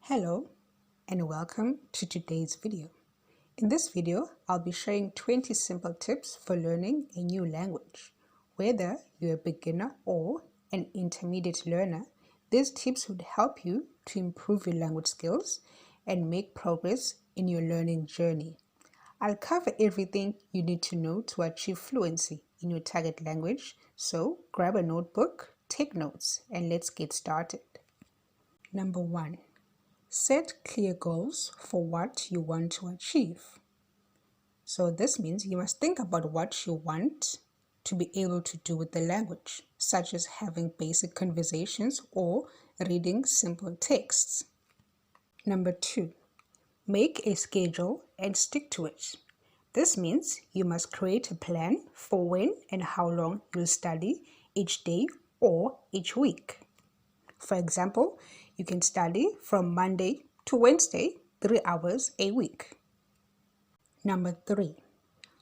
Hello and welcome to today's video. In this video, I'll be sharing 20 simple tips for learning a new language. Whether you're a beginner or an intermediate learner, these tips would help you to improve your language skills and make progress in your learning journey. I'll cover everything you need to know to achieve fluency in your target language, so grab a notebook, take notes, and let's get started. Number 1. Set clear goals for what you want to achieve. So this means you must think about what you want to be able to do with the language, such as having basic conversations or reading simple texts. Number 2, make a schedule and stick to it. This means you must create a plan for when and how long you'll study each day or each week. For example, you can study from Monday to Wednesday, 3 hours a week. Number 3,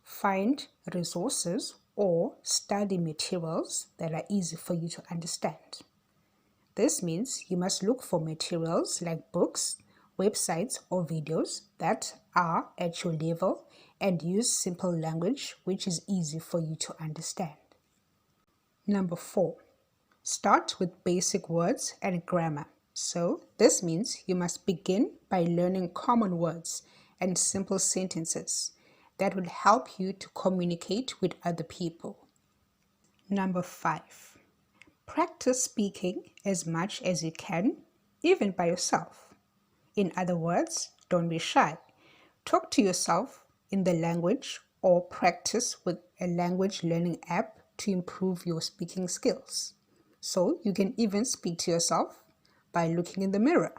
find resources or study materials that are easy for you to understand. This means you must look for materials like books, websites, or videos that are at your level and use simple language which is easy for you to understand. Number 4, start with basic words and grammar. So this means you must begin by learning common words and simple sentences that will help you to communicate with other people. Number 5, practice speaking as much as you can, even by yourself. In other words, don't be shy. Talk to yourself in the language or practice with a language learning app to improve your speaking skills. So you can even speak to yourself by looking in the mirror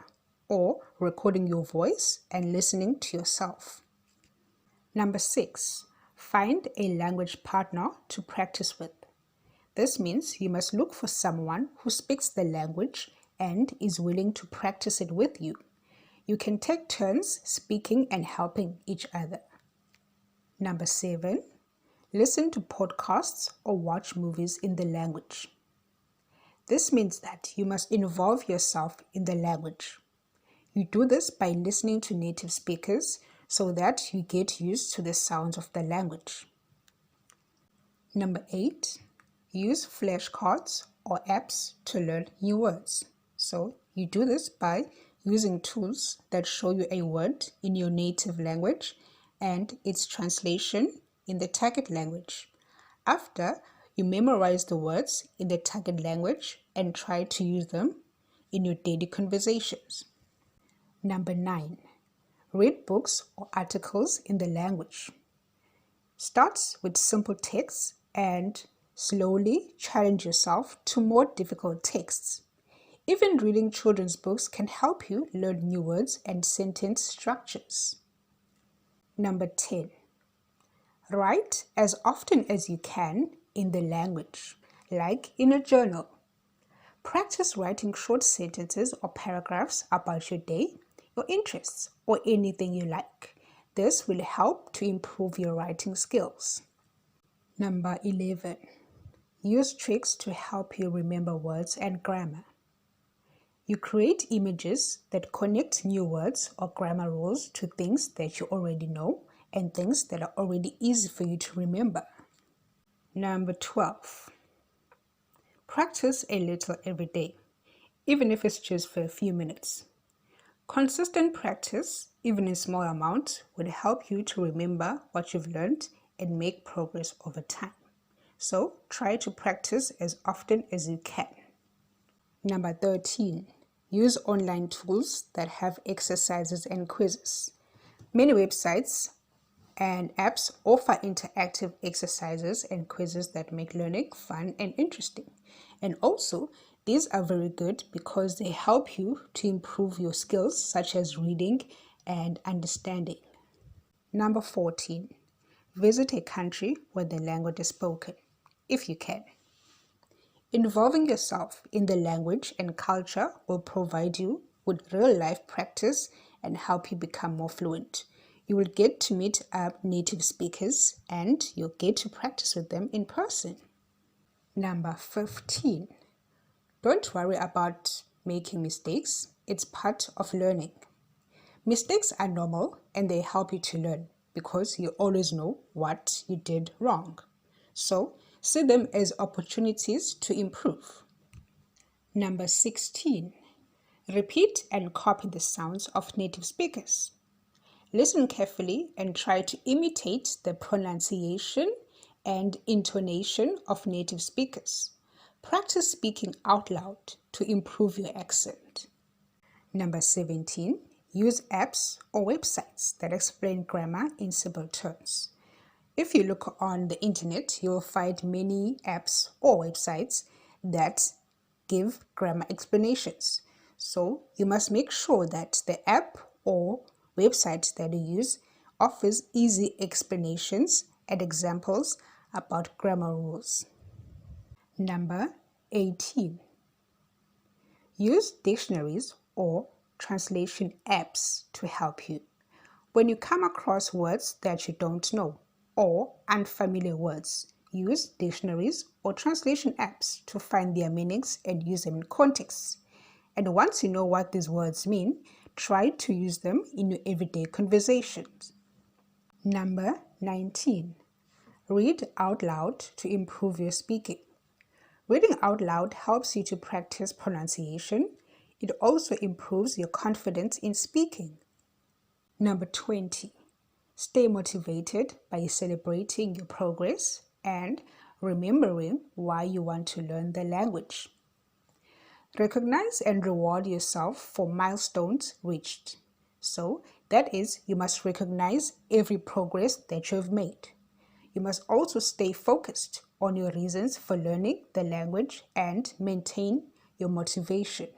or recording your voice and listening to yourself. Number 6, find a language partner to practice with. This means you must look for someone who speaks the language and is willing to practice it with you. You can take turns speaking and helping each other. Number 7, listen to podcasts or watch movies in the language. This means that you must involve yourself in the language. You do this by listening to native speakers so that you get used to the sounds of the language. Number 8, use flashcards or apps to learn new words. So you do this by using tools that show you a word in your native language and its translation in the target language. After, you memorize the words in the target language and try to use them in your daily conversations. Number 9, read books or articles in the language. Start with simple texts and slowly challenge yourself to more difficult texts. Even reading children's books can help you learn new words and sentence structures. Number 10, write as often as you can in the language, like in a journal. Practice writing short sentences or paragraphs about your day, your interests, or anything you like. This will help to improve your writing skills. Number 11, use tricks to help you remember words and grammar. You create images that connect new words or grammar rules to things that you already know and things that are already easy for you to remember. Number 12, practice a little every day, even if it's just for a few minutes. Consistent practice, even in small amounts, will help you to remember what you've learned and make progress over time. So try to practice as often as you can. Number 13, use online tools that have exercises and quizzes. Many websites and apps offer interactive exercises and quizzes that make learning fun and interesting. And also, these are very good because they help you to improve your skills such as reading and understanding. Number 14, visit a country where the language is spoken, if you can. Involving yourself in the language and culture will provide you with real-life practice and help you become more fluent. You will get to meet up native speakers and you'll get to practice with them in person. Number 15, don't worry about making mistakes. It's part of learning. Mistakes are normal and they help you to learn because you always know what you did wrong. So, see them as opportunities to improve. Number 16. Repeat and copy the sounds of native speakers. Listen carefully and try to imitate the pronunciation and intonation of native speakers. Practice speaking out loud to improve your accent. Number 17. Use apps or websites that explain grammar in simple terms. If you look on the internet, you will find many apps or websites that give grammar explanations. So you must make sure that the app or website that you use offers easy explanations and examples about grammar rules. Number 18. Use dictionaries or translation apps to help you. When you come across words that you don't know or unfamiliar words, use dictionaries or translation apps to find their meanings and use them in context. And once you know what these words mean, try to use them in your everyday conversations. Number 19. Read out loud to improve your speaking. Reading out loud helps you to practice pronunciation. It also improves your confidence in speaking. Number 20. Stay motivated by celebrating your progress and remembering why you want to learn the language. Recognize and reward yourself for milestones reached. So, that is, you must recognize every progress that you've made. You must also stay focused on your reasons for learning the language and maintain your motivation.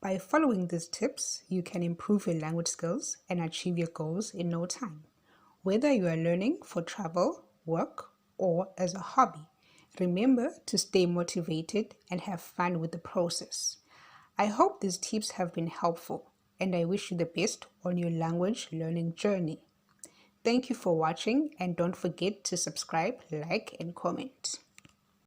By following these tips, you can improve your language skills and achieve your goals in no time. Whether you are learning for travel, work, or as a hobby, remember to stay motivated and have fun with the process. I hope these tips have been helpful, and I wish you the best on your language learning journey. Thank you for watching, and don't forget to subscribe, like, and comment.